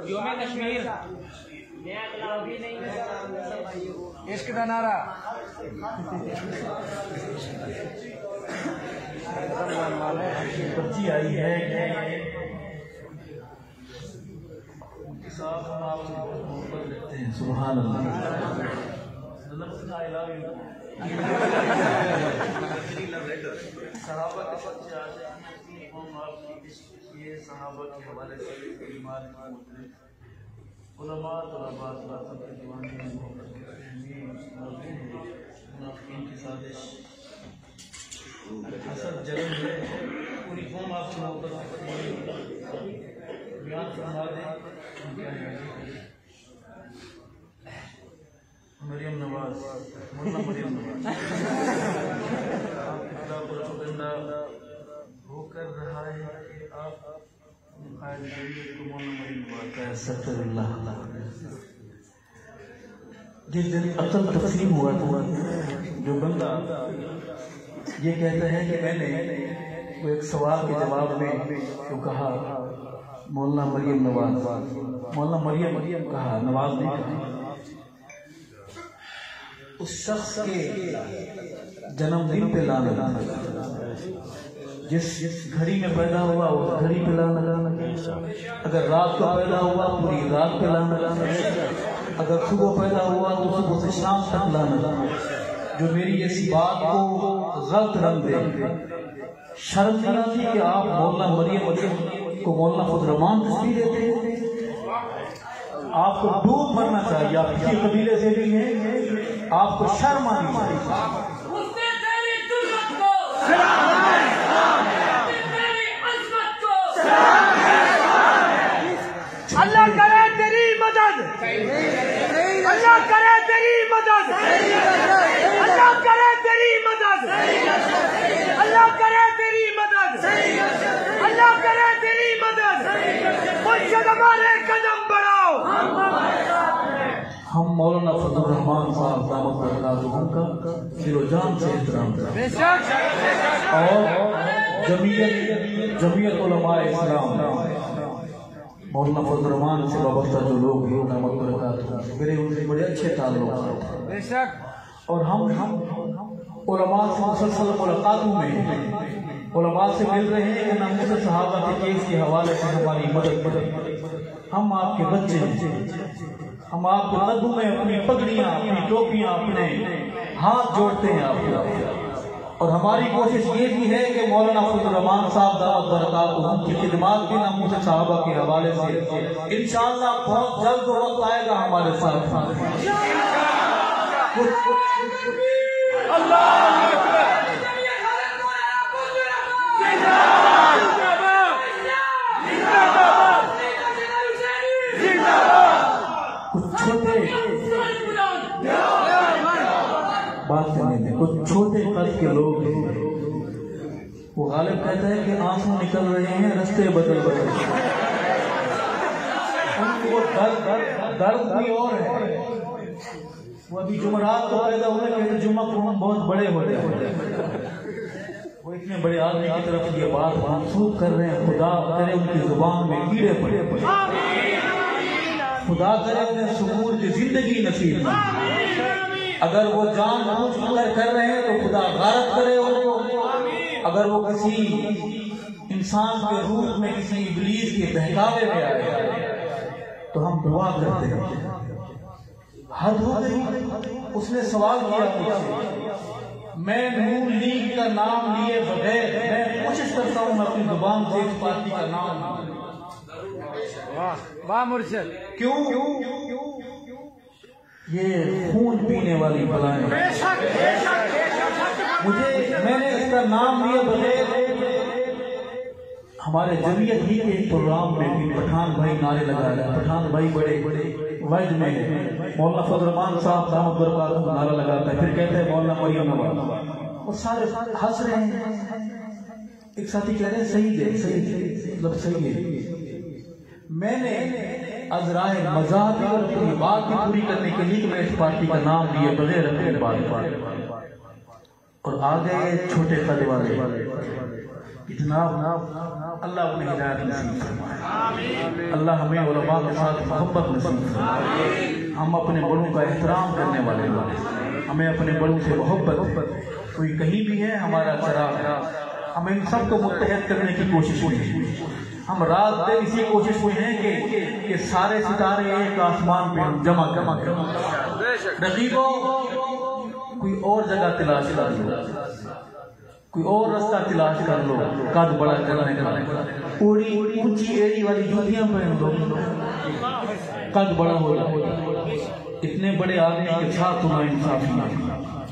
یوم کشمیر عشق کا نعرہ بچی آئی ہے سبحان اللہ صحابہ کے بچے آتے ہیں یہ صحابہ کے حوالے سے ایمان علماء طلباء کے دیوانے میں منافقین کی سازش حسد جلن ہے پوری قوم آپ سے محبت بیان فرما دیں مریم نواز مولانا مریم نواز آپ کے خلاف پروپیگنڈا ہو کر رہا ہے کہ آپ قائد جمعیت کو مولانا مریم نواز کا استغفر اللہ جس دن عقل تقسیم ہوا تھا جو بندہ یہ کہتا ہے کہ میں نے وہ ایک سوال کے جواب میں جو کہا مولانا مریم نواز مولانا مریم کہا نواز نے کہا اس شخص کے جنم دن پہ لانا جس گھڑی میں پیدا ہوا اس گھڑی پہ لانا اگر رات کو پیدا ہوا پوری رات پہ لانا اگر صبح پیدا ہوا تو صبح سے شام تک لانا جو میری ایسی بات کو غلط رنگ دے شرم نہیں آتی کہ آپ مولانا مریم کو مولانا خود رحمان تصویر دیتے ہیں آپ کو ڈوب مرنا چاہیے آپ کسی قبیلے سے بھی ہیں آپ کو شرم آنی چاہیے اللہ کرے تیری مدد اللہ کرے تیری مدد اللہ کرے تیری مدد اللہ کرے تیری مدد اللہ کرے تیری مدد مرشد ہمارے قدم بڑھاؤ ہم مولانا فضل الرحمان صاحب دامت برکاتہ کا دل و جان سے احترام کرتے ہیں اور جمعیت علماء اسلام مولانا فضل الرحمان سے وابستہ جو لوگ ہیں دامت برکاتہ میرے ان سے بڑے اچھے تعلقات ہیں اور ہم علماء سے مسلسل ملاقاتوں میں علماء سے مل رہے ہیں کہ ناموس صحابہ کے کیس کے حوالے سے ہماری مدد ہم آپ کے بچے ہیں ہم آپ کے قدموں میں اپنی پگڑیاں اپنی ٹوپیاں اپنے ہاتھ جوڑتے ہیں آپ اور ہماری کوشش یہ بھی ہے کہ مولانا فضل الرحمان صاحب دامت برکاتہ ان کی خدمات بھی ناموس صحابہ کے حوالے سے انشاءاللہ بہت جلد وقت آئے گا ہمارے ساتھ بات کرنے میں کچھ چھوٹے قد کے لوگ ہیں وہ غالب کہتا ہے کہ آنسو نکل رہے ہیں رستے بدل ان کو درد بھی اور ہے وہ ابھی جمعرات کو پیدا ہوئے کہ جمعہ کو ہم بہت بڑے ہو جائے وہ اتنے بڑے آدمی کی طرف یہ بات منسوخ کر رہے ہیں خدا کرے ان کی زبان میں کیڑے پڑے خدا کرے انہیں سکون کی زندگی نصیب اگر وہ جان بوجھ کر رہے ہیں تو خدا غارت کرے ان کو اگر وہ کسی انسان کے روح میں کسی ابلیس کے بہکاوے میں آئے تو ہم دعا کرتے ہیں حد ہو گئی اس نے سوال کیا میں نون لیگ کا نام لیے بغیر میں کوشش کرتا ہوں میں اپنی زبان سے اس پارٹی کا نام واہ مرشد کیوں یہ خون پینے والی بلائیں میں نے اس کا نام لیے بغیر ہمارے جمعیت ہی کے پروگرام میں بھی پٹھان بھائی نعرے لگا رہے ہیں پٹھان بھائی بڑے وجد میں مولانا فضل الرحمان صاحب دامت برکاتہ نعرہ لگاتا ہے پھر کہتے ہیں مولانا مریم نواز اور سارے ہنس رہے ہیں ایک ساتھی کہہ رہے ہیں صحیح ہے مطلب صحیح ہے میں نے ازرائے مزاح اور اپنی بات بھی پوری کرنے کے لیے میں اس پارٹی کا نام لیے بغیر اپنی بات اور آگے چھوٹے قد والے جناب اللہ اپنی ہدایت نصیب فرمائے، اللہ ہمیں علماء کے ساتھ محبت نصیب فرمائے، ہم اپنے بڑوں کا احترام کرنے والے ہیں، ہمیں اپنے بڑوں سے محبت، کوئی کہیں بھی ہے ہمارا چراغ، ہم ان سب کو متحد کرنے کی کوشش ہوئی ہے، ہم رات دن اسی کوشش ہوئی ہیں کہ سارے ستارے ایک آسمان پہ ہم جمع کریں۔ رقیبوں کوئی اور جگہ تلاش کر لو، کوئی اور رستہ تلاش کر لو، قد بڑا کرنے کا، پوری اونچی ایڑی والی جوتیاں پہن لو، قد بڑا ہو جائے، اتنے بڑے آدمی کے ساتھ تمہیں انصافی ہے۔